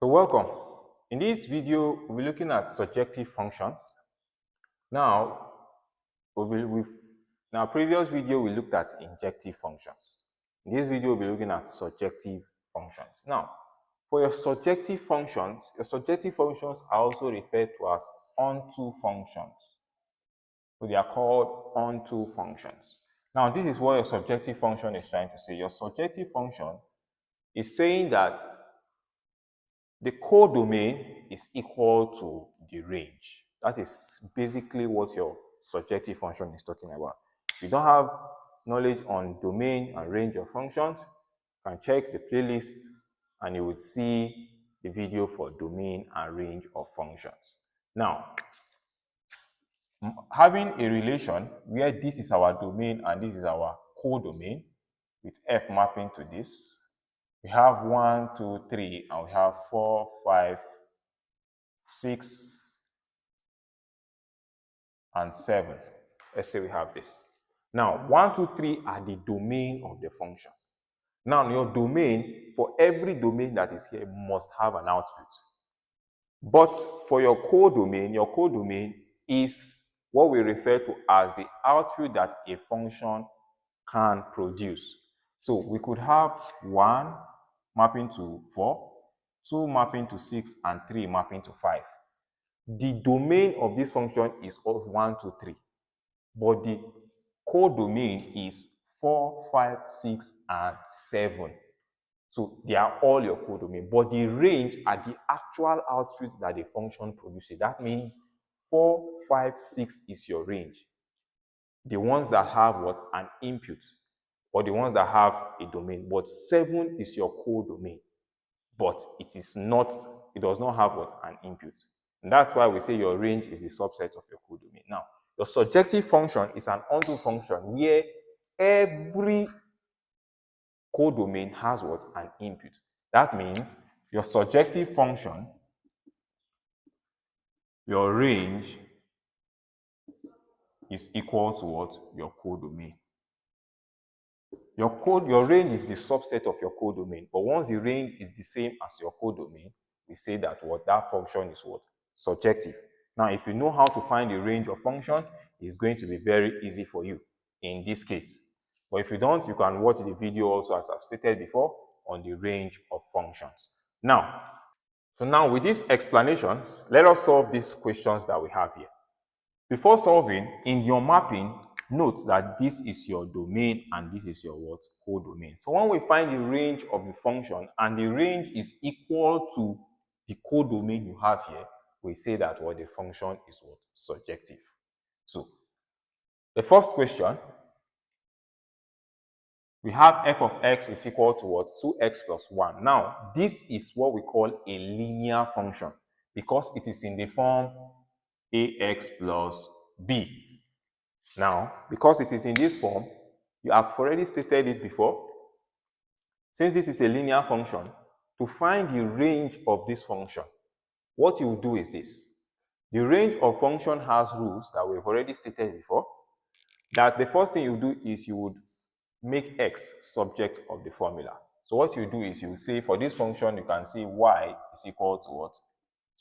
So welcome. In this video, we'll be looking at surjective functions. Now, in our previous video, we looked at injective functions. In this video, we'll be looking at surjective functions. Now, for your surjective functions are also referred to as onto functions. So they are called onto functions. Now, this is what your surjective function is trying to say. Your surjective function is saying that the codomain is equal to the range. That is basically what your surjective function is talking about. If you don't have knowledge on domain and range of functions, you can check the playlist and you would see the video for domain and range of functions. Now, having a relation where this is our domain and this is our codomain with F mapping to this, we have 1, 2, 3, and we have 4, 5, 6, and 7. Let's say we have this. Now, 1, 2, 3 are the domain of the function. Now, your domain, for every domain that is here, must have an output. But for your codomain is what we refer to as the output that a function can produce. So we could have 1 mapping to 4, 2 mapping to 6, and 3 mapping to 5. The domain of this function is of 1, 2, 3, but the codomain is 4, 5, 6, and 7. So they are all your codomain, but the range are the actual outputs that the function produces. That means 4, 5, 6 is your range. The ones that have what? An input, or the ones that have a domain. But 7 is your codomain, but it does not have what? An input. And that's why we say your range is the subset of your codomain. Now, your surjective function is an onto function where every codomain has what? An input. That means your surjective function, your range is equal to what? Your codomain. Your range is the subset of your codomain, but once the range is the same as your codomain, we say that that function is what? Surjective. Now, if you know how to find the range of function, it's going to be very easy for you in this case. But if you don't, you can watch the video also, as I've stated before, on the range of functions. Now with these explanations, let us solve these questions that we have here. Before solving, in your mapping, note that this is your domain and this is your what? Codomain. So when we find the range of the function and the range is equal to the codomain you have here, we say that the function is what? Surjective. So the first question, we have f of x is equal to what? 2x plus 1. Now, this is what we call a linear function because it is in the form ax plus b. Now, because it is in this form, you have already stated it before. Since this is a linear function, to find the range of this function, what you will do is this. The range of function has rules that we've already stated before. That the first thing you do is you would make x subject of the formula. So what you do is you would say for this function, you can say y is equal to what?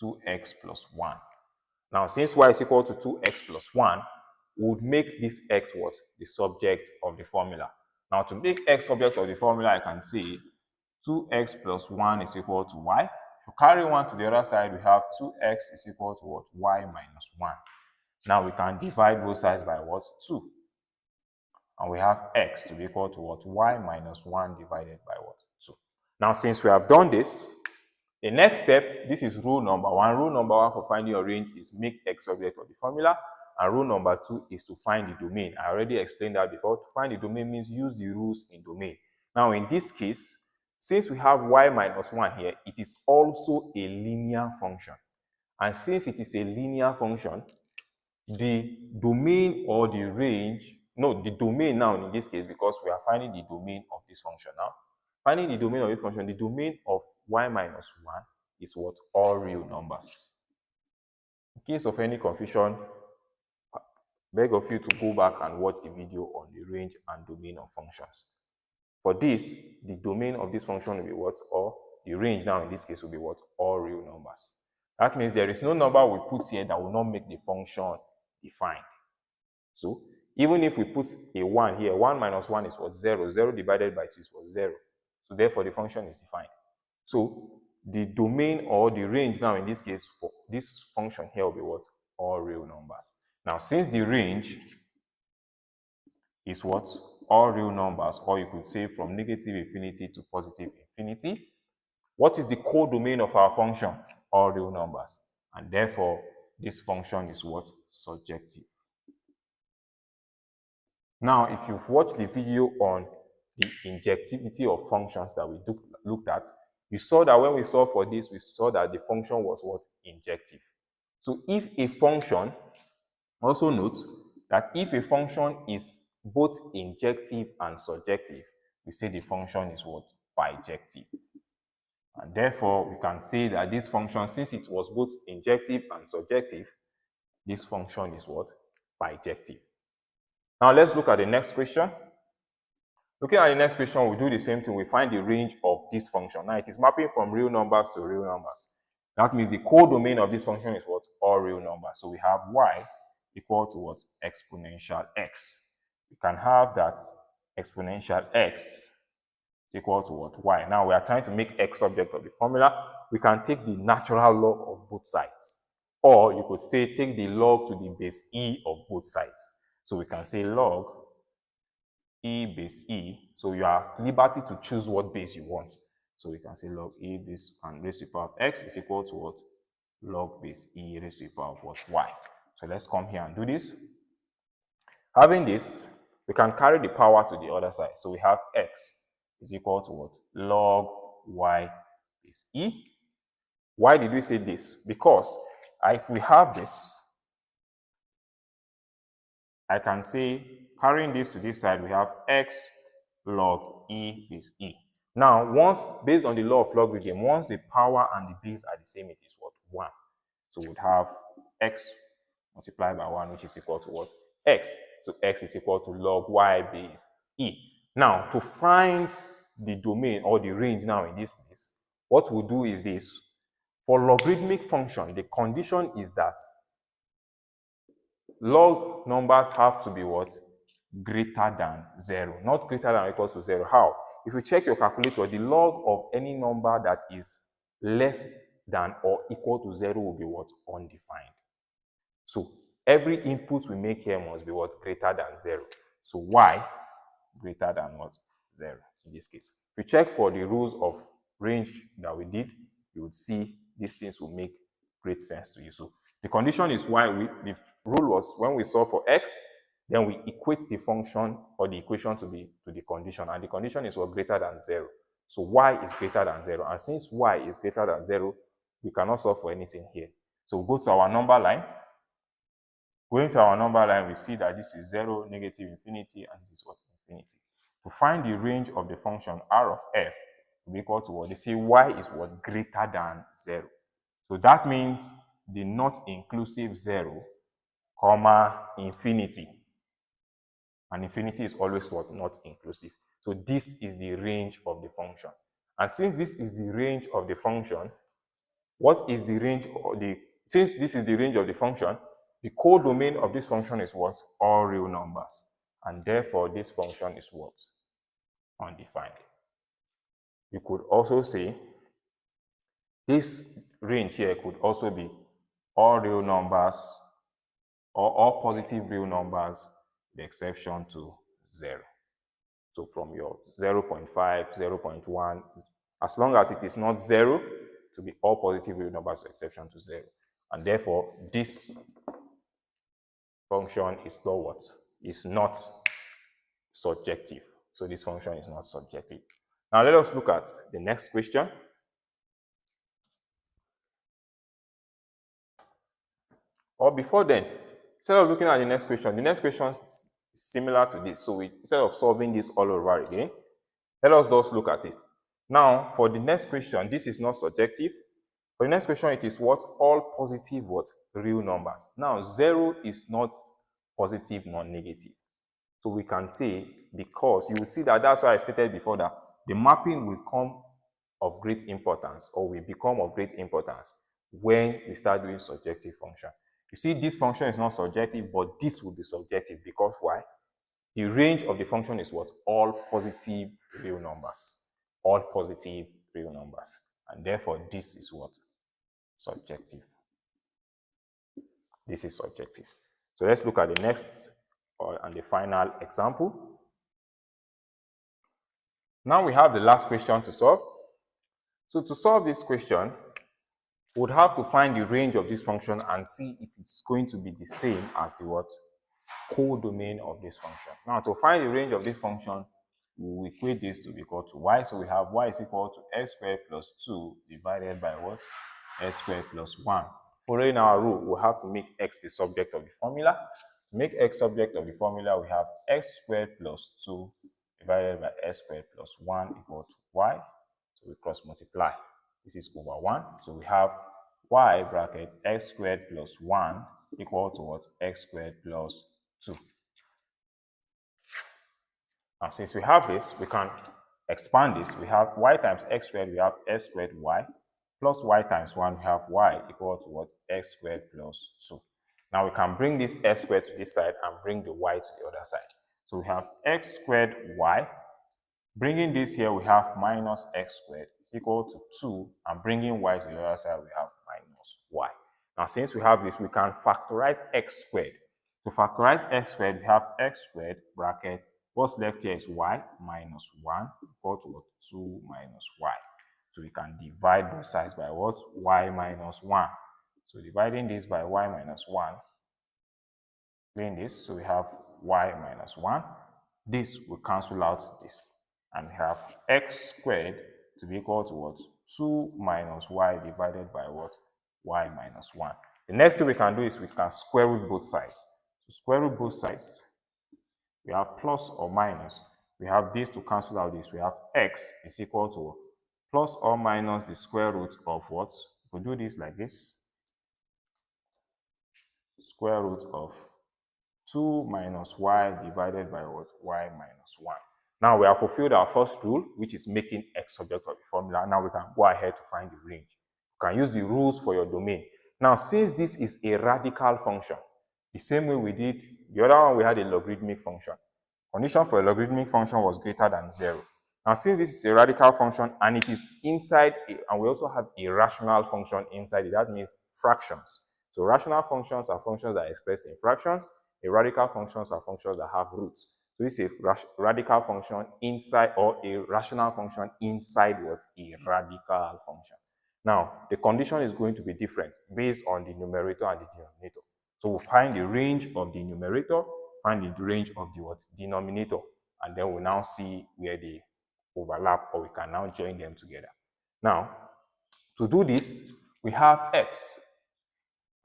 2x plus 1. Now, since y is equal to 2x plus 1, we would make this x what? The subject of the formula. Now, to make x subject of the formula, I can say 2x plus 1 is equal to y. To carry 1 to the other side, we have 2x is equal to what? Y minus 1. Now, we can divide both sides by what? 2. And we have x to be equal to what? Y minus 1 divided by what? 2. Now, since we have done this, the next step, this is rule number 1. Rule number 1 for finding your range is make x subject of the formula. And rule number 2 is to find the domain. I already explained that before. To find the domain means use the rules in domain. Now, in this case, since we have y minus 1 here, it is also a linear function. And since it is a linear function, the domain or the range, the domain now in this case, because we are finding the domain of this function now. Finding the domain of this function, the domain of y minus 1 is what? All real numbers. In case of any confusion, I beg of you to go back and watch the video on the range and domain of functions. For this, the domain of this function will be what? Or the range now in this case will be what? All real numbers. That means there is no number we put here that will not make the function defined. So even if we put a 1 here, 1 minus 1 is what? 0. 0 divided by 2 is what? 0. So therefore the function is defined. So the domain or the range now in this case for this function here will be what? All real numbers. Now since the range is what? All real numbers, or you could say from negative infinity to positive infinity, what is the codomain of our function? All real numbers. And therefore, this function is what? Surjective. Now, if you've watched the video on the injectivity of functions that we looked at, you saw that when we solved for this, we saw that the function was what? Injective. So if a function, also note that if a function is both injective and surjective, we say the function is what? Bijective. And therefore, we can say that this function, since it was both injective and surjective, this function is what? Bijective. Now, let's look at the next question. Looking at the next question, we do the same thing. We find the range of this function. Now, it is mapping from real numbers to real numbers. That means the codomain of this function is what? All real numbers. So we have y equal to what? Exponential x. We can have that exponential x is equal to what? Y. Now we are trying to make x subject of the formula. We can take the natural log of both sides. Or you could say take the log to the base e of both sides. So we can say log e base e. So you are at liberty to choose what base you want. So we can say log e base and raised to the power of x is equal to what? Log base e raised to the power of what? Y. So let's come here and do this. Having this, we can carry the power to the other side. So we have x is equal to what? Log y base e. Why did we say this? Because if we have this, I can say, carrying this to this side, we have x log e base e. Now, based on the law of logarithm, once the power and the base are the same, it is what? 1. So we'd have x multiplied by 1, which is equal to what? X. So x is equal to log y base e. Now, to find the domain or the range now in this place, what we'll do is this. For logarithmic function, the condition is that log numbers have to be what? Greater than 0. Not greater than or equals to 0. How? If you check your calculator, the log of any number that is less than or equal to 0 will be what? Undefined. So every input we make here must be what? Greater than 0. So y greater than what? 0 in this case. If you check for the rules of range that we did, you would see these things will make great sense to you. So the condition is the rule was when we solve for x, then we equate the function or the equation to the condition, and the condition is what? Greater than 0. So y is greater than 0, and since y is greater than 0, we cannot solve for anything here. So we'll go to our number line. Going to our number line, we see that this is 0, negative infinity, and this is what? Infinity. To find the range of the function r of f will be equal to what? They say y is what? Greater than 0. So that means the not inclusive 0, comma, infinity. And infinity is always what? Not inclusive. So this is the range of the function. And since this is the range of the function, what is the range of since this is the range of the function, the codomain of this function is what? All real numbers. And therefore, this function is what? Undefined. You could also say this range here could also be all real numbers or all positive real numbers, the exception to 0. So from your 0.5, 0.1, as long as it is not 0, to be all positive real numbers, the exception to 0. And therefore, this function is not what? Is not surjective. So this function is not surjective. Now let us look at the next question. Or before then, instead of looking at the next question is similar to this. So instead of solving this all over again, let us just look at it. Now, for the next question, this is not surjective. For the next question, it is what? All positive what? Real numbers. Now, 0 is not positive nor negative. So we can say, because you will see that that's why I stated before that the mapping will come of great importance, or will become of great importance when we start doing surjective function. You see, this function is not surjective, but this will be surjective because why? The range of the function is what? All positive real numbers. All positive real numbers. And therefore, this is what? Surjective. This is surjective. So let's look at the next and the final example. Now we have the last question to solve. So to solve this question, we would have to find the range of this function and see if it's going to be the same as the what? Codomain of this function. Now to find the range of this function, we will equate this to be equal to y. So we have y is equal to x squared plus 2 divided by what? S squared plus 1. Following our rule, we'll have to make x the subject of the formula. To make x subject of the formula, we have x squared plus 2 divided by s squared plus 1 equal to y. So we cross multiply. This is over 1. So we have y bracket x squared plus 1 equal to what? X squared plus 2. Now, since we have this, we can expand this. We have y times x squared, we have s squared y, plus y times 1, we have y equal to what? X squared plus 2. Now, we can bring this s squared to this side and bring the y to the other side. So, we have x squared y. Bringing this here, we have minus x squared is equal to 2, and bringing y to the other side, we have minus y. Now, since we have this, we can factorize x squared. To factorize x squared, we have x squared bracket, what's left here is y minus 1 equal to 2 minus y. So we can divide both sides by what? Y minus 1. So dividing this by y minus 1, doing this, so we have y minus 1. This will cancel out this, and we have x squared to be equal to what? 2 minus y divided by what? Y minus 1. The next thing we can do is we can square root both sides. So square root both sides, we have plus or minus. We have this to cancel out this. We have x is equal to plus or minus the square root of what? We do this like this. Square root of 2 minus y divided by what? Y minus 1. Now we have fulfilled our first rule, which is making x subject of the formula. Now we can go ahead to find the range. You can use the rules for your domain. Now, since this is a radical function, the same way we did the other one, we had a logarithmic function. Condition for a logarithmic function was greater than 0. Now, since this is a radical function and it is inside, and we also have a rational function inside it, that means fractions. So rational functions are functions that are expressed in fractions. A radical functions are functions that have roots. So this is a radical function inside, or a rational function inside what? A radical function. Now, the condition is going to be different based on the numerator and the denominator. So we'll find the range of the numerator, find the range of the what? Denominator, and then we'll now see where they overlap, or we can now join them together. Now, to do this, we have x.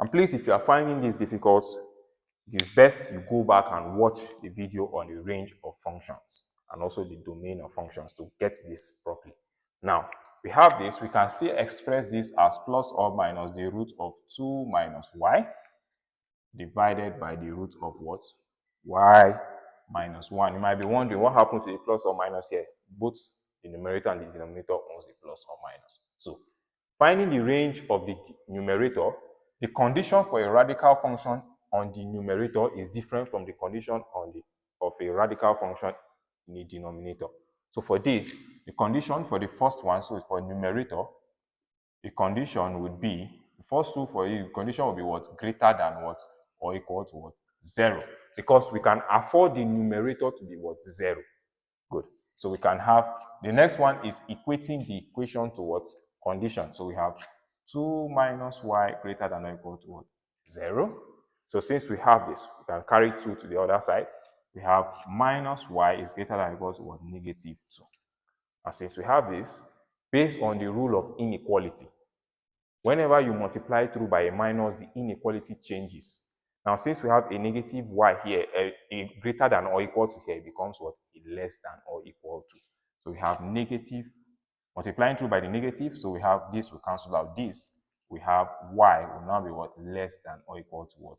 And please, if you are finding this difficult, it is best you go back and watch the video on the range of functions and also the domain of functions to get this properly. Now, we have this. We can still express this as plus or minus the root of 2 minus y divided by the root of what? Y minus 1. You might be wondering what happened to the plus or minus here. Both the numerator and the denominator owns the plus or minus. So, finding the range of the numerator, the condition for a radical function on the numerator is different from the condition of a radical function in the denominator. So for this, the condition for the first one, so for numerator, the condition would be, the first rule for you, the condition will be what? Greater than what? Or equal to what? 0. Because we can afford the numerator to be what? 0. Good. So we can have, the next one is equating the equation to what? Condition. So we have 2 minus y greater than or equal to what? 0. So since we have this, we can carry 2 to the other side. We have minus y is greater than or equal to what? Negative 2. And since we have this, based on the rule of inequality, whenever you multiply through by a minus, the inequality changes. Now, since we have a negative y here, a greater than or equal to here, it becomes what? A less than or equal to. So we have negative, multiplying through by the negative, so we have this will cancel out this. We have y will now be what? Less than or equal to what?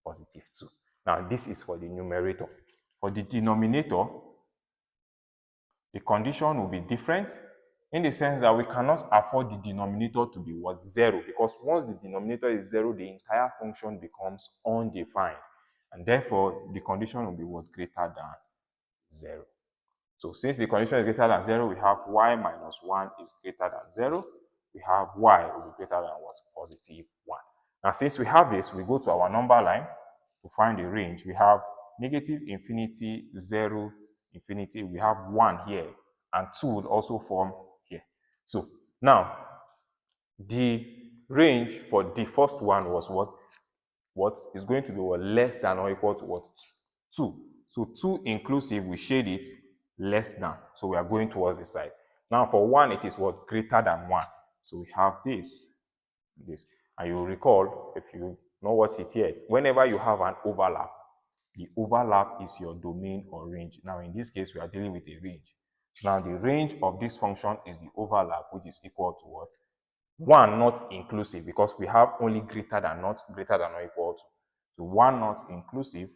Positive 2. Now, this is for the numerator. For the denominator, the condition will be different. in the sense that we cannot afford the denominator to be what? 0, because once the denominator is 0, the entire function becomes undefined, and therefore the condition will be what? Greater than 0. So since the condition is greater than 0, we have y minus 1 is greater than 0. We have y will be greater than what? Positive 1. Now, since we have this, we go to our number line to find the range. We have negative infinity, 0, infinity. We have 1 here, and 2 would also form here. So now, the range for the first one was what? What is going to be what? Less than or equal to what? 2. So 2 inclusive, we shade it less than. So we are going towards the side. Now for 1, it is what? Greater than 1. So we have this. And you recall, if you not watched it yet, whenever you have an overlap, the overlap is your domain or range. Now in this case, we are dealing with a range. So now the range of this function is the overlap, which is equal to what? 1 not inclusive, because we have only greater than or equal to. So 1 not inclusive,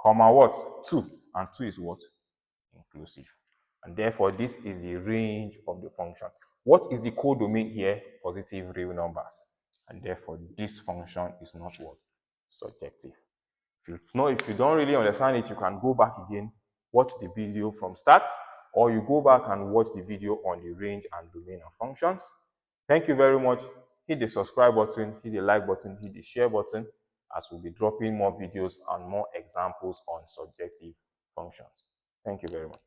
comma what? 2. And 2 is what? Inclusive. And therefore, this is the range of the function. What is the codomain here? Positive real numbers. And therefore, this function is not what? Surjective. If you don't really understand it, you can go back again, watch the video from start, or you go back and watch the video on the range and domain of functions. Thank you very much. Hit the subscribe button, hit the like button, hit the share button, as we'll be dropping more videos and more examples on surjective functions. Thank you very much.